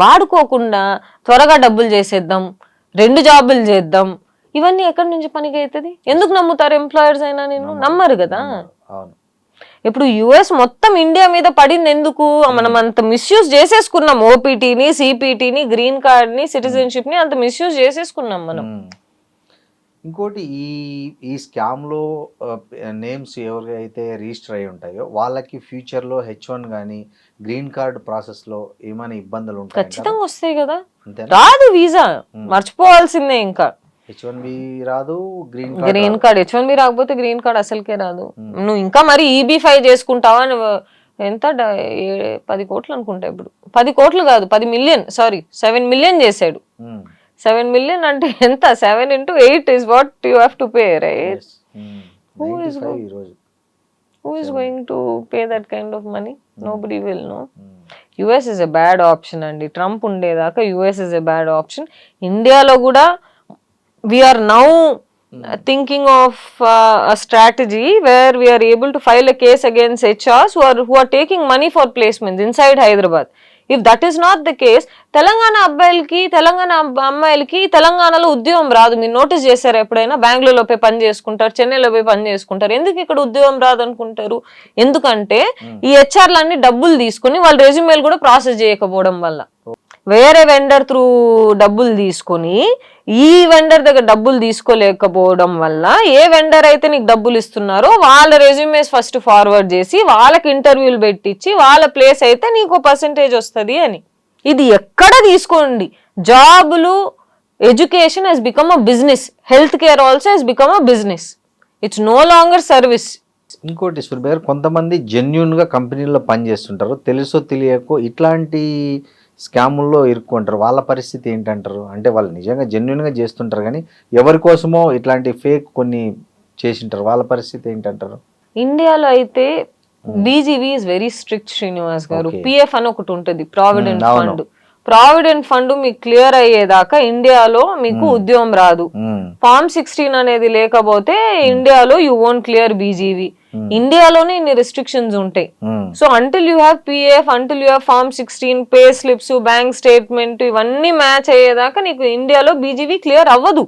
వాడుకోకుండా త్వరగా డబ్బులు చేసేద్దాం, 2 జాబులు చేద్దాం, ఇవన్నీ ఎక్కడి నుంచి పనికి అవుతుంది? ఎందుకు నమ్ముతారు ఎంప్లాయర్స్ అయినా? నేను నమ్మరు కదా. ఇప్పుడు యుఎస్ మొత్తం ఇండియా మీద పడింది ఎందుకు? మనం అంత మిస్యూజ్ చేసేసుకున్నాం. ఓపీటీని, సిపిటీని, గ్రీన్ కార్డ్ ని, సిటిజన్షిప్ ని అంత మిస్యూజ్ చేసేసుకున్నాం మనం. ఇంకోటి ఈ స్కామ్ లో నేమ్స్ ఎవరైతే రిజిస్టర్ అయి ఉంటాయో వాళ్ళకి ఫ్యూచర్ లో H1 గానీ గ్రీన్ కార్డ్ ప్రాసెస్ లో ఏమైనా ఇబ్బందులు ఉంటాయి? ఖచ్చితంగా వస్తాయి కదా. రాదు వీసా, మర్చిపోవాల్సిందే. ఇంకా H1B రాదు, గ్రీన్ కార్డ్ H1B రాకపోతే గ్రీన్ కార్డ్ అసలుకే రాదు. నువ్వు ఇంకా మరి EB5 చేసుకుంటావా? నువ్వు ఎంత 10 కోట్లు అనుకుంటా ఇప్పుడు. 10 కోట్లు కాదు, 10 మిలియన్, సారీ 7 మిలియన్ చేశాడు. 7 మిలియన్ అంటే ఎంత? 7 into 8 is what you have to pay, right? Who is going to pay that kind of money? Nobody will know. US is a bad option అండి. ట్రంప్ ఉండేదాకా US is a bad option. ఇండియాలో కూడా we are now thinking of a strategy where we are able to file a case against HRs who are taking money for placements inside Hyderabad. If that is not the case, Telangana అబ్బాయిలకి, తెలంగాణ అమ్మాయిలకి తెలంగాణలో ఉద్యోగం రాదు. మీరు నోటీస్ చేశారు ఎప్పుడైనా? బెంగళూరులో పోయి పని చేసుకుంటారు, చెన్నైలో పోయి పని చేసుకుంటారు. ఎందుకు ఇక్కడ ఉద్యోగం రాదు అనుకుంటారు? ఎందుకంటే ఈ హెచ్ఆర్లన్నీ డబ్బులు తీసుకుని వాళ్ళ రెజ్యూమేలు కూడా ప్రాసెస్ చేయకపోవడం వల్ల, వేరే వెండర్ త్రూ డబ్బులు తీసుకొని ఈ వెండర్ దగ్గర డబ్బులు తీసుకోలేకపోవడం వల్ల, ఏ వెండర్ అయితే నీకు డబ్బులు ఇస్తున్నారో వాళ్ళ రెజ్యూమేస్ ఫస్ట్ ఫార్వర్డ్ చేసి వాళ్ళకి ఇంటర్వ్యూలు పెట్టించి వాళ్ళ ప్లేస్ అయితే నీకు పర్సెంటేజ్ వస్తుంది అని. ఇది ఎక్కడ తీసుకోండి, జాబులు, education has become a business, health care also has become a business. It's no longer service. ఇంకోటి సురభి గారు, కొంతమంది జెన్యున్ గా కంపెనీల్లో పనిచేస్తుంటారు, తెలుసో తెలియకో ఇట్లాంటి స్కాముల్లో ఇరుక్కుంటారు. వాళ్ళ పరిస్థితి ఏంటంటారు? అంటే వాళ్ళు నిజంగా జెన్యున్గా చేస్తుంటారు కానీ ఎవరి కోసమో ఇట్లాంటి ఫేక్ కొన్ని చేసింటారు. వాళ్ళ పరిస్థితి ఏంటంటారు? ఇండియాలో అయితే BGV is very strict Srinivas గారు. పిఎఫ్ అని ఒకటి ఉంటుంది, ప్రావిడెంట్ ఫండ్. ప్రావిడెంట్ ఫండ్ మీకు క్లియర్ అయ్యేదాకా ఇండియాలో మీకు ఉద్యోగం రాదు. ఫార్మ్ 16 అనేది లేకపోతే ఇండియాలో యూ వోంట్ క్లియర్ బీజీవీ. ఇండియాలోనే ఇన్ని రెస్ట్రిక్షన్స్ ఉంటాయి. So until you have PF, until you have form 16, pay slips, bank statement ఇవన్నీ మ్యాచ్ అయ్యేదాకా నీకు ఇండియాలో బీజీవీ క్లియర్ అవ్వదు.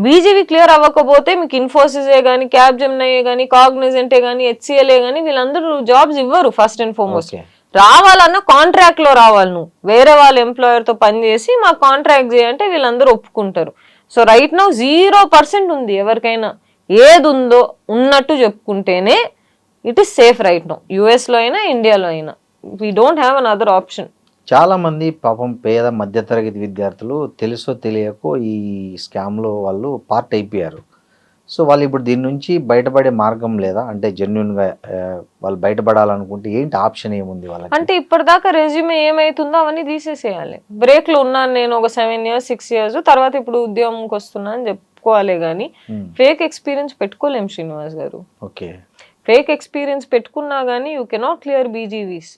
బీజేపీ క్లియర్ అవ్వకపోతే మీకు ఇన్ఫోసిసే కానీ, క్యాప్జెమినైయే కానీ, కాగ్నిజెంటే కానీ, హెచ్సిఎల్ఏ కానీ వీళ్ళందరూ జాబ్స్ ఇవ్వరు. ఫస్ట్ అండ్ ఫార్మోస్ట్ రావాలన్నా కాంట్రాక్ట్ లో రావాలి. నువ్వు వేరే వాళ్ళ ఎంప్లాయర్ తో పనిచేసి మాకు కాంట్రాక్ట్ చేయంటే వీళ్ళందరూ ఒప్పుకుంటారు. సో రైట్ నౌ 0% ఉంది. ఎవరికైనా ఏది ఉందో ఉన్నట్టు చెప్పుకుంటేనే it is safe right now. US లో అయినా ఇండియాలో అయినా we don't have another option. చాలా మంది పాపం పేద మధ్యతరగతి విద్యార్థులు తెలుసో తెలియకో ఈ స్కామ్లో వాళ్ళు పార్ట్ అయిపోయారు. సో వాళ్ళు ఇప్పుడు దీని నుంచి బయటపడే మార్గం లేదా? అంటే జెన్యున్గా వాళ్ళు బయటపడాలనుకుంటే ఏంటి ఆప్షన్ ఏముంది వాళ్ళకి? అంటే ఇప్పటిదాకా రెజ్యూమే ఏమైతుందో అవన్నీ తీసేసేయాలి. బ్రేక్లో ఉన్నాను నేను ఒక 7 years 6 years, తర్వాత ఇప్పుడు ఉద్యోగంకి వస్తున్నా అని చెప్పుకోవాలి. కానీ ఫేక్ ఎక్స్పీరియన్స్ పెట్టుకోలేం శ్రీనివాస్ గారు. ఓకే, ఫేక్ ఎక్స్పీరియన్స్ పెట్టుకున్నా కానీ యూ కెనాట్ క్లియర్ బీజీవీస్.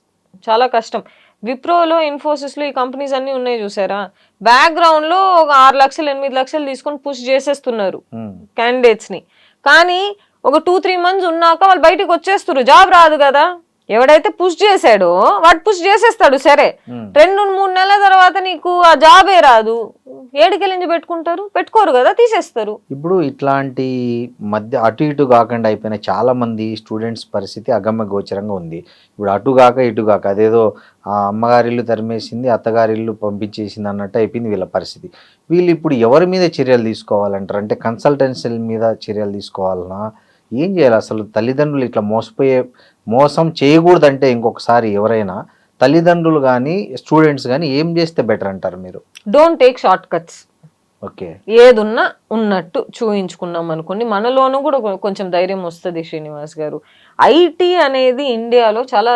చాలా కష్టం. విప్రోలో, ఇన్ఫోసిస్లో ఈ కంపెనీస్ అన్ని ఉన్నాయి చూసారా, బ్యాక్గ్రౌండ్ లో ఒక 6 లక్షలు 8 లక్షలు తీసుకొని పుష్ చేసేస్తున్నారు క్యాండిడేట్స్ ని. కానీ ఒక 2-3 months ఉన్నాక వాళ్ళు బయటకు వచ్చేస్తారు. జాబ్ రాదు కదా. ఎవడైతే పుష్ చేశాడో వాడు పుష్ చేసేస్తాడు. సరే 2-3 నెలల తర్వాత నీకు ఆ జాబే రాదు, ఏడుకెళ్ళి పెట్టుకుంటారు? పెట్టుకోరు కదా, తీసేస్తారు. ఇప్పుడు ఇట్లాంటి మధ్య అటు ఇటు కాకుండా అయిపోయిన చాలా మంది స్టూడెంట్స్ పరిస్థితి అగమ్య గోచరంగా ఉంది. ఇప్పుడు అటు కాక ఇటు కాక అదేదో ఆ అమ్మగారిల్లు తరిమేసింది, అత్తగారిల్లు పంపించేసింది అన్నట్టు అయిపోయింది వీళ్ళ పరిస్థితి. వీళ్ళు ఇప్పుడు ఎవరి మీద చర్యలు తీసుకోవాలంటారు? అంటే కన్సల్టెన్సీల మీద చర్యలు తీసుకోవాలన్నా ఏం చేయాలి అసలు? తల్లిదండ్రులు ఇట్లా మోసం చేయకూడదంటే ఇంకొకసారి ఎవరైనా తల్లిదండ్రులు కానీ స్టూడెంట్స్ కానీ ఏం చేస్తే బెటర్ అంటారు మీరు? Don't take short cuts. Okay, ఏదున్నా ఉన్నట్టు చూయించుకున్నాం అనుకోండి, మనలోనూ కూడా కొంచెం ధైర్యం వస్తుంది శ్రీనివాస్ గారు. ఐటీ అనేది ఇండియాలో చాలా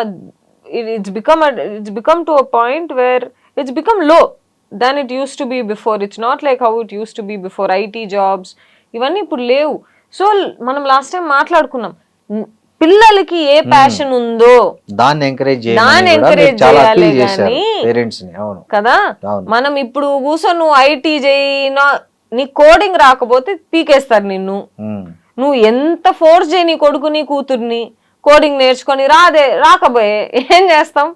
it's become to a point where it's become low than it used to be before. It's not like how it used to be before. IT jobs, ఇవన్నీ ఇప్పుడు లేవు. సో మనం లాస్ట్ టైం మాట్లాడుకున్నాం, పిల్లలకి ఏ ప్యాషన్ ఉందో దాన్ని ఎంకరేజ్ చేయాలి కానీ పేరెంట్స్ ని. అవును కదా. మనం ఇప్పుడు కూర్చొని నువ్వు ఐటీ చేయి, నీ కోడింగ్ రాకపోతే పీకేస్తారు నిన్ను. నువ్వు ఎంత ఫోర్స్ చేయి నీ కొడుకు నీ కూతుర్ని కోడింగ్ నేర్చుకొని రాకపోయే ఏం చేస్తాం?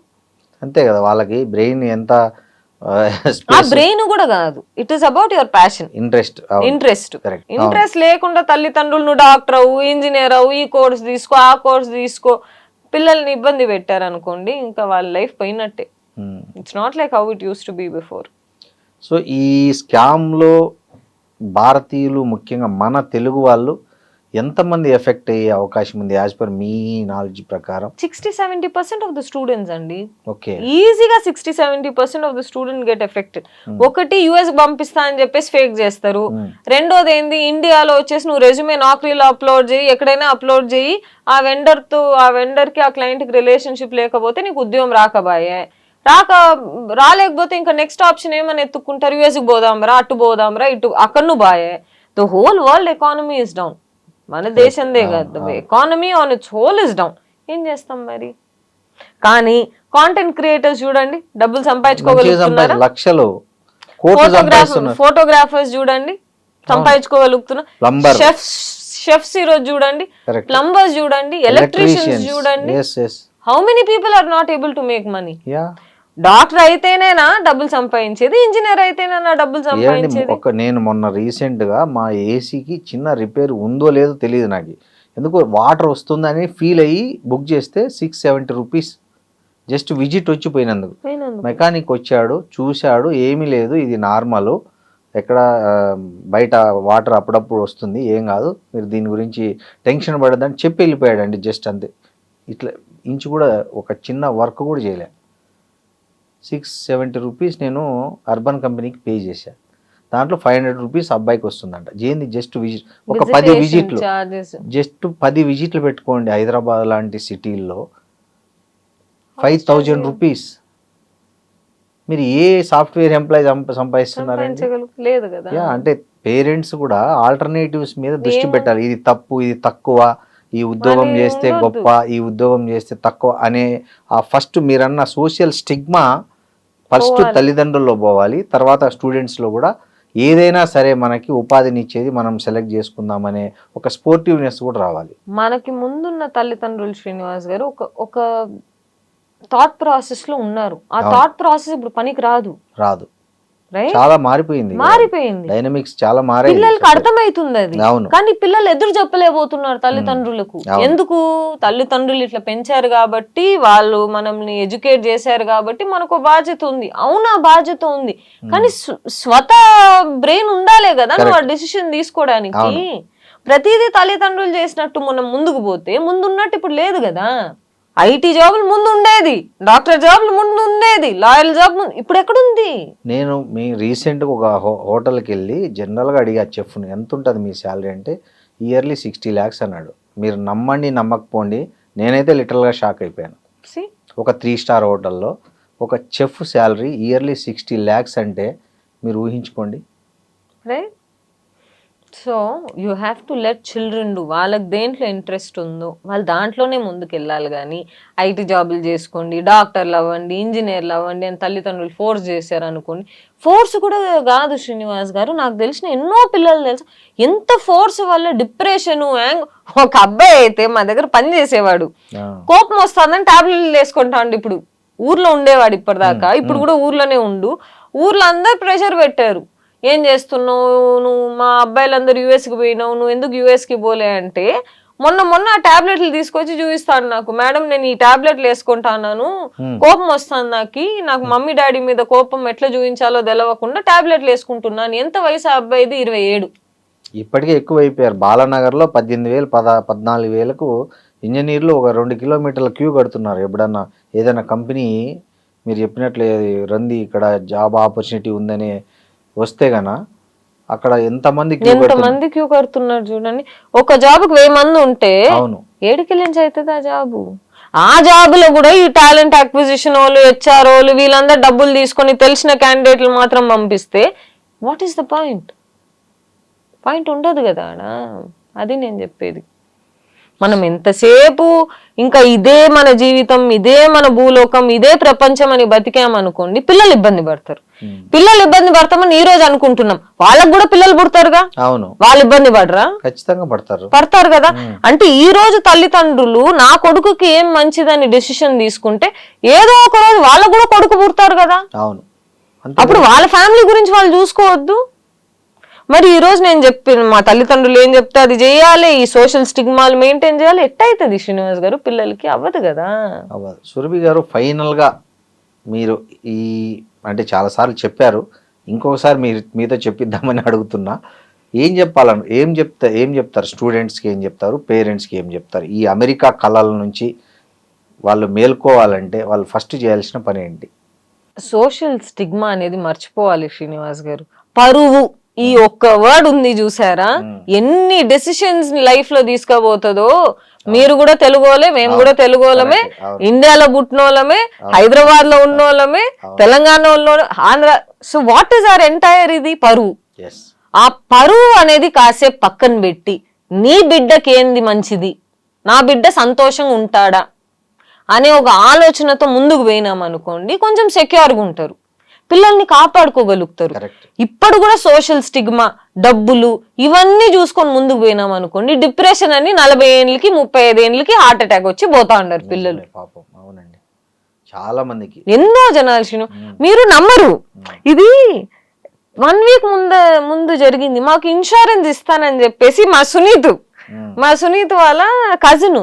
అంతే కదా, వాళ్ళకి బ్రెయిన్ ఎంత ఆ బ్రెయిన్ కూడా కాదు, it is about your passion, interest లేకుండా తల్లిదండ్రులు నువ్వు డాక్టర్ అవ్వు, ఇంజనీర్ అవ్వు, ఈ కోర్స్ తీసుకో ఆ కోర్స్ తీసుకో, పిల్లల్ని ఇబ్బంది పెట్టారు అనుకోండి, ఇంకా వాళ్ళ లైఫ్ పోయినట్టే. It's not like how it use to be before. So ఈ స్కామ్ లో భారతీయులు, ముఖ్యంగా మన తెలుగు వాళ్ళు ఎంతమంది ఎఫెక్ట్ అయ్యే అవకాశం ఉంది యాజ్ పర్ మీ నాలెడ్జ్ ప్రకారం? 60-70% ఆఫ్ ద స్టూడెంట్స్ అండి. ఓకే, ఈజీగా 60-70% of the student get affected. ఒకటి యుఎస్ పంపిస్తా అని చెప్పేసి ఫేక్ చేస్తారు. రెండోది ఏంది, ఇండియాలో వచ్చేసి నువ్వు రెజ్యూమే నాకరీలో అప్లోడ్ చేయి, ఎక్కడైనా అప్లోడ్ చేయి, ఆ వెండర్ కి ఆ క్లయింట్ కి రిలేషన్షిప్ లేకపోతే నీకు ఉద్యోగం రాలేకపోతే ఇంకా నెక్స్ట్ ఆప్షన్ ఏమని ఎత్తుక్కుంటారు, యుఎస్కి పోదాంరా, అటు పోదాంరా, ఇటు అక్కడ నువ్వు బాయే. The whole world economy is down. మన దేశందే కాదు, economy on its whole is down. ఏం చేస్తాం మరి? కానీ కాంటెంట్ క్రియేటర్స్ చూడండి, డబ్బులు సంపాదించుకోగలుగుతున్నారు. లక్షలు. ఫోటోగ్రాఫర్స్ చూడండి సంపాదించుకోగలుగుతున్నారు. షెఫ్స్ ఈ రోజు చూడండి, ప్లంబర్స్ చూడండి, ఎలక్ట్రీషియన్స్ చూడండి. How many people are not able to make money? Doctor అయితేనేనా డబ్బులు సంపాదించేది, ఇంజనీర్ అయితేనేనా డబ్బులు సంపాదించేది? నేను మొన్న రీసెంట్ గా మా ఏసీకి చిన్న రిపేర్ ఉందో లేదో తెలియదు నాకు, ఎందుకు వాటర్ వస్తుందని ఫీల్ అయ్యి బుక్ చేస్తే 670 రూపీస్ జస్ట్ విజిట్ వచ్చిపోయినందుకు. మెకానిక్ వచ్చాడు, చూశాడు, ఏమీ లేదు, ఇది నార్మల్, ఎక్కడ బయట వాటర్ అప్పుడప్పుడు వస్తుంది, ఏం కాదు, మీరు దీని గురించి టెన్షన్ పడద్దని చెప్పి వెళ్ళిపోయాడండి. జస్ట్ అంతే, ఇట్లా ఇంచు కూడా ఒక చిన్న వర్క్ కూడా చేయలే. 670 రూపీస్ నేను అర్బన్ కంపెనీకి పే చేశాను. దాంట్లో 500 రూపీస్ అబ్బాయికి వస్తుందంట. ఏంది జస్ట్ విజిట్, ఒక 10 విజిట్లు, జస్ట్ 10 విజిట్లు పెట్టుకోండి. హైదరాబాద్ లాంటి సిటీల్లో 5000 రూపీస్. మీరు ఏ సాఫ్ట్వేర్ ఎంప్లాయీ సంపాదిస్తున్నారండి? లేదు కదా. అంటే పేరెంట్స్ కూడా ఆల్టర్నేటివ్స్ మీద దృష్టి పెట్టాలి. ఇది తప్పు, ఇది తక్కువ, ఈ ఉద్యోగం చేస్తే గొప్ప, ఈ ఉద్యోగం చేస్తే తక్కువ అనే ఆ ఫస్ట్ మీరన్న సోషల్ స్టిగ్మా ఫస్ట్ తల్లిదండ్రుల్లో పోవాలి. తర్వాత స్టూడెంట్స్లో కూడా ఏదైనా సరే మనకి ఉపాధిని ఇచ్చేది మనం సెలెక్ట్ చేసుకుందామనే ఒక స్పోర్టివ్నెస్ కూడా రావాలి. మనకి ముందున్న తల్లిదండ్రులు శ్రీనివాస్ గారు ఒక థాట్ ప్రాసెస్ లో ఉన్నారు. ఆ థాట్ ప్రాసెస్ ఇప్పుడు పనికి రాదు. చాలా మారిపోయింది, డైనమిక్స్ చాలా మారాయి. పిల్లలకి అర్థమవుతుంది అది, కానీ పిల్లలు ఎదురు చెప్పలేకపోతున్నారు తల్లిదండ్రులకు. ఎందుకు? తల్లిదండ్రులు ఇట్లా పెంచారు కాబట్టి, వాళ్ళు మనల్ని ఎడ్యుకేట్ చేశారు కాబట్టి మనకు బాధ్యత ఉంది. అవునా, బాధ్యత ఉంది, కానీ స్వత బ్రెయిన్ ఉండాలే కదా నువ్వు ఆ డెసిషన్ తీసుకోవడానికి. ప్రతిదీ తల్లిదండ్రులు చేసినట్టు మనం ముందుకు పోతే ముందున్నట్టు ఇప్పుడు లేదు కదా. ఐటీ జాబులు ముందు ఉండేది, డాక్టర్ జాబులు ముందు ఉండేది, లాయర్ జాబ్ ఇప్పుడు ఎక్కడుంది? నేను మీ రీసెంట్గా ఒక హోటల్కి వెళ్ళి జనరల్గా అడిగా చెఫ్ని, ఎంత ఉంటుంది మీ శాలరీ అంటే ఇయర్లీ 60 lakhs అన్నాడు. మీరు నమ్మండి నమ్మకపోండి, నేనైతే లిటరల్గా షాక్ అయిపోయాను. ఒక 3 star హోటల్లో ఒక చెఫ్ శాలరీ ఇయర్లీ 60 lakhs అంటే మీరు ఊహించుకోండి. So you have to let children do. వాళ్ళకి దేంట్లో ఇంట్రెస్ట్ ఉందో వాళ్ళు దాంట్లోనే ముందుకు వెళ్ళాలి. కానీ ఐటీ జాబులు చేసుకోండి, డాక్టర్లు అవ్వండి, ఇంజనీర్లు అవ్వండి అని తల్లిదండ్రులు ఫోర్స్ చేశారు అనుకోండి. ఫోర్స్ కూడా కాదు శ్రీనివాస్ గారు, నాకు తెలిసిన ఎన్నో పిల్లలు తెలుసు ఎంత ఫోర్స్ వల్ల డిప్రెషన్. ఒక అబ్బాయి అయితే మా దగ్గర పని చేసేవాడు, కోపం వస్తుందని టాబ్లెట్లు వేసుకుంటాడు. ఇప్పుడు ఊర్లో ఉండేవాడు ఇప్పటిదాకా, ఇప్పుడు కూడా ఊర్లోనే ఉండు. ఊర్లో అందరు ప్రెషర్ పెట్టారు, ఏం చేస్తున్నావు నువ్వు, మా అబ్బాయిలందరూ యూఎస్కి పోయినావు, నువ్వు ఎందుకు యూఎస్కి పోలే అంటే, మొన్న ఆ టాబ్లెట్లు తీసుకొచ్చి చూపిస్తాను నాకు, మేడం నేను ఈ టాబ్లెట్లు వేసుకుంటాను, కోపం వస్తాను, నాకు మమ్మీ డాడీ మీద కోపం ఎట్లా చూపించాలో తెలవకుండా టాబ్లెట్లు వేసుకుంటున్నాను. ఎంత వయసు ఆ అబ్బాయిది? 27. ఇప్పటికే ఎక్కువ అయిపోయారు. బాలానగర్లో 18,000 14,000కు ఇంజనీర్లు ఒక 2 కిలోమీటర్ల క్యూ కడుతున్నారు. ఎప్పుడన్నా ఏదైనా కంపెనీ మీరు చెప్పినట్లే రంది ఇక్కడ జాబ్ ఆపర్చునిటీ ఉందని వస్తే గన అక్కడ ఎంతమంది క్యూ కడుతున్నారు చూడండి. ఒక జాబ్కి 1000 మంది ఉంటే 7 కిలోమీటర్స్ అవుతుంది ఆ జాబు. ఆ జాబులో కూడా ఈ టాలెంట్ అక్విజిషన్ వాళ్ళు, హెచ్ఆర్ వాళ్ళు, వీళ్ళందరూ డబ్బులు తీసుకొని తెలిసిన క్యాండిడేట్లు మాత్రం పంపిస్తే what is the point? Point ఉండదు కదా ఆడ. అది నేను చెప్పేది. మనం ఎంతసేపు ఇంకా ఇదే మన జీవితం, ఇదే మన భూలోకం, ఇదే ప్రపంచం అని బతికామనుకోండి, పిల్లలు ఇబ్బంది పడతారు. పిల్లలు ఇబ్బంది పడతామని ఈ రోజు అనుకుంటున్నాం, వాళ్ళకు కూడా పిల్లలు పుడతారుగా. అవును, వాళ్ళు ఇబ్బంది పడరా? ఖచ్చితంగా పడతారు కదా. అంటే ఈ రోజు తల్లిదండ్రులు నా కొడుకుకి ఏం మంచిదని డెసిషన్ తీసుకుంటే ఏదో ఒక రోజు వాళ్ళకు కూడా కొడుకు పుడతారు కదా. అవును, అప్పుడు వాళ్ళ ఫ్యామిలీ గురించి వాళ్ళు చూసుకోవద్దు. మరి ఈ రోజు నేను చెప్పిన మా తల్లిదండ్రులు ఏం చెప్తే అది చేయాలి, ఈ సోషల్ స్టిగ్మాలు మెయింటైన్ చేయాలి, ఎట్టయితుంది శ్రీనివాస్ గారు? పిల్లలకి అవ్వదు కదా. అవ్వదు. సురభి గారు, ఫైనల్గా మీరు ఈ అంటే చాలాసార్లు చెప్పారు, ఇంకొకసారి మీతో చెప్పిద్దామని అడుగుతున్నా. ఏం చెప్తారు స్టూడెంట్స్కి, ఏం చెప్తారు పేరెంట్స్కి, ఏం చెప్తారు? ఈ అమెరికా కళల నుంచి వాళ్ళు మేల్కోవాలంటే వాళ్ళు ఫస్ట్ చేయాల్సిన పని ఏంటి? సోషల్ స్టిగ్మా అనేది మర్చిపోవాలి శ్రీనివాస్ గారు. పరువు ఈ ఒక్క వర్డ్ ఉంది చూసారా, ఎన్ని డెసిషన్స్ లైఫ్ లో తీసుకోబోతుందో. మీరు కూడా తెలుగోలే, మేము కూడా తెలుగోలమే, ఇండియాలో పుట్టినోళ్ళమే, హైదరాబాద్ లో ఉన్నోళ్ళమే, Telangana Andhra. So what is our entire ఇది పరువు. ఆ పరువు అనేది కాసేపు పక్కన పెట్టి నీ బిడ్డకేంది మంచిది, నా బిడ్డ సంతోషంగా ఉంటాడా అనే ఒక ఆలోచనతో ముందుకు పోయినామనుకోండి, కొంచెం సెక్యూర్గా ఉంటారు, పిల్లల్ని కాపాడుకోగలుగుతారు. ఇప్పుడు కూడా సోషల్ స్టిగ్మా, డబ్బులు ఇవన్నీ చూసుకొని ముందుకు పోయినాం అనుకోండి, డిప్రెషన్ అని 40 ఏళ్ళకి 35 ఏళ్ళకి హార్ట్ అటాక్ వచ్చి పోతా ఉన్నారు పిల్లలు. అవునండి, చాలా మందికి, ఎన్నో జనాలు. మీరు నమ్మరు, ఇది 1 వీక్ ముందు జరిగింది. మాకు ఇన్సూరెన్స్ ఇస్తానని చెప్పేసి మా సునీత్ వాళ్ళ కజిన్,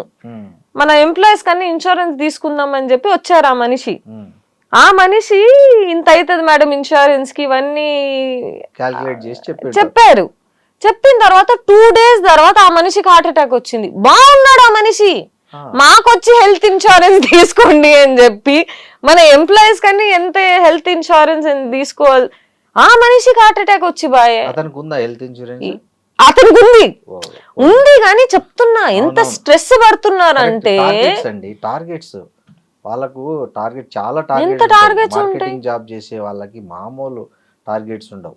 మన ఎంప్లాయీస్ కన్నా ఇన్సూరెన్స్ తీసుకుందాం అని చెప్పి వచ్చారు ఆ మనిషి. ఆ మనిషి ఇంత అవుతుంది మేడం ఇన్సూరెన్స్ కి, ఇవన్నీ చెప్పారు. చెప్పిన తర్వాత 2 days తర్వాత ఆ మనిషికి హార్ట్ అటాక్ వచ్చింది. బాగున్నాడు ఆ మనిషి, మాకొచ్చి హెల్త్ ఇన్సూరెన్స్ తీసుకోండి అని చెప్పి, మన ఎంప్లాయీస్ కన్నా ఎంత హెల్త్ ఇన్సూరెన్స్ తీసుకోవాలి. ఆ మనిషికి హార్ట్ అటాక్ వచ్చి బాయే. అతనికి ఉంది కానీ చెప్తున్నా ఎంత స్ట్రెస్ పడుతున్నారు అంటే. వాళ్ళకు టార్గెట్ చాలా టార్గెట్స్ ఉంటాయి. జాబ్ చేసే వాళ్ళకి మామూలు టార్గెట్స్ ఉండవు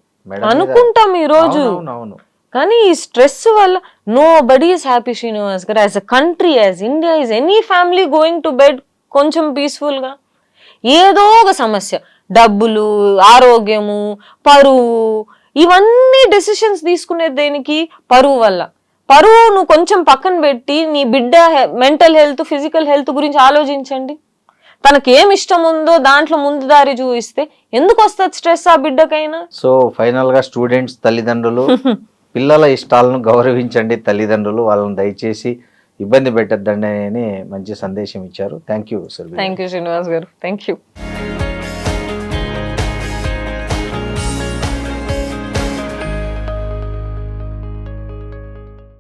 అనుకుంటాం ఈ రోజు. కానీ ఈ స్ట్రెస్ వల్ల nobody is happy Srinivas garu. As a country, as India, is any family going to bed కొంచెం పీస్ఫుల్ గా. ఏదో ఒక సమస్య, డబ్బులు, ఆరోగ్యము, పరువు, ఇవన్నీ డెసిషన్స్ తీసుకునేది దేనికి? పరువు వల్ల. పరువు నువ్వు కొంచెం పక్కన పెట్టి నీ బిడ్డ మెంటల్ హెల్త్, ఫిజికల్ హెల్త్ గురించి ఆలోచించండి. తనకి ఏం ఇష్టం ఉందో దాంట్లో ముందు దారి చూపిస్తే ఎందుకు వస్తుంది స్ట్రెస్ ఆ బిడ్డకైనా? సో ఫైనల్ గా స్టూడెంట్స్, తల్లిదండ్రులు పిల్లల ఇష్టాలను గౌరవించండి. తల్లిదండ్రులు వాళ్ళని దయచేసి ఇబ్బంది పెట్టద్దండి అని మంచి సందేశం ఇచ్చారు. థ్యాంక్ యూ శ్రీనివాస్ గారు. Thank you.